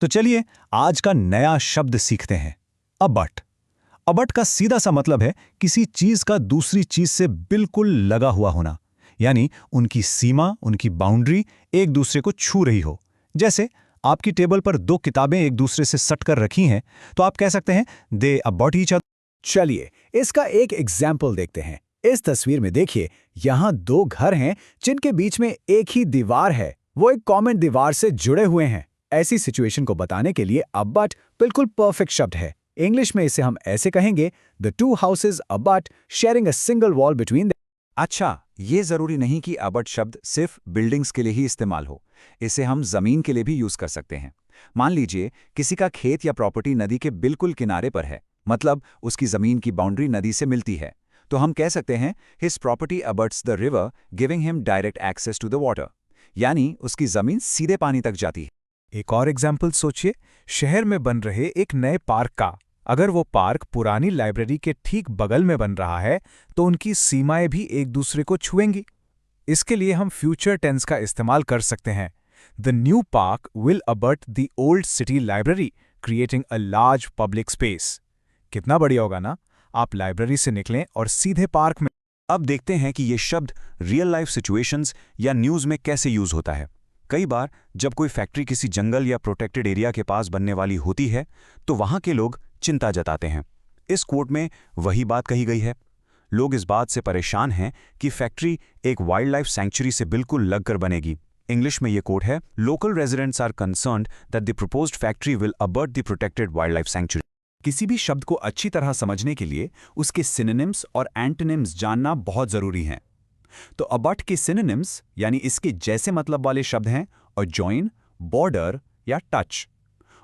तो चलिए आज का नया शब्द सीखते हैं। अबट। अबट का सीधा सा मतलब है किसी चीज का दूसरी चीज से बिल्कुल लगा हुआ होना, यानी उनकी सीमा, उनकी बाउंड्री एक दूसरे को छू रही हो। जैसे आपकी टेबल पर दो किताबें एक दूसरे से सट कर रखी हैं, तो आप कह सकते हैं दे अबट ईच अदर। चलिए इसका एक एग्जाम्पल देखते हैं। इस तस्वीर में देखिए, यहाँ दो घर हैं जिनके बीच में एक ही दीवार है। वो एक कॉमन दीवार से जुड़े हुए हैं। ऐसी सिचुएशन को बताने के लिए अबट बिल्कुल परफेक्ट शब्द है। इंग्लिश में इसे हम ऐसे कहेंगे, the two houses Abbott sharing a single wall between. अच्छा, ये जरूरी नहीं कि अबट शब्द सिर्फ बिल्डिंग्स के लिए ही इस्तेमाल हो। इसे हम जमीन के लिए भी यूज कर सकते हैं। मान लीजिए किसी का खेत या प्रॉपर्टी नदी के बिल्कुल किनारे पर है, मतलब उसकी जमीन की बाउंड्री नदी से मिलती है, तो हम कह सकते हैं his property abuts the river giving him direct access to the water, यानी उसकी जमीन सीधे पानी तक जाती है। एक और एग्जाम्पल सोचिए, शहर में बन रहे एक नए पार्क का। अगर वो पार्क पुरानी लाइब्रेरी के ठीक बगल में बन रहा है, तो उनकी सीमाएं भी एक दूसरे को छुएंगी। इसके लिए हम फ्यूचर टेंस का इस्तेमाल कर सकते हैं। The new park will abut the old city library, creating a large public space. कितना बढ़िया होगा ना? आप लाइब्रेरी से निकलें और सीधे पार्क में। अब देखते हैं कि ये शब्द रियल लाइफ सिचुएशंस या न्यूज़ में कैसे यूज होता है। कई बार जब कोई फैक्ट्री किसी जंगल या प्रोटेक्टेड एरिया के पास बनने वाली होती है, तो वहां के लोग चिंता जताते हैं। इस कोट में वही बात कही गई है। लोग इस बात से परेशान हैं कि फैक्ट्री एक वाइल्ड लाइफ सैंक्चुरी से बिल्कुल लगकर बनेगी। इंग्लिश में ये कोट है, local residents are concerned that the proposed factory will abut the protected wildlife sanctuary. किसी भी शब्द को अच्छी तरह समझने के लिए उसके सिनोनिम्स और एंटोनिम्स जानना बहुत जरूरी है। तो अबट के सिनोनिम्स यानी इसके जैसे मतलब वाले शब्द हैं अजॉइन, बॉर्डर या टच।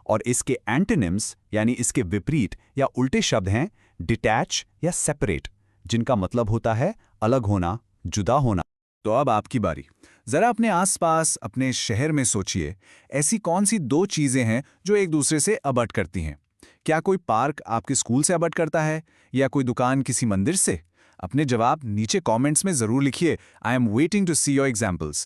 और इसके एंटोनिम्स यानी इसके विपरीत या उल्टे शब्द हैं डिटैच या सेपरेट, जिनका मतलब होता है अलग होना, जुदा होना। तो अब आपकी बारी। जरा अपने आसपास, अपने शहर में सोचिए, ऐसी कौन सी दो चीजें हैं जो एक दूसरे से अबट करती हैं? क्या कोई पार्क आपके स्कूल से अबट करता है, या कोई दुकान किसी मंदिर से? अपने जवाब नीचे कमेंट्स में जरूर लिखिए। I am waiting to see your examples.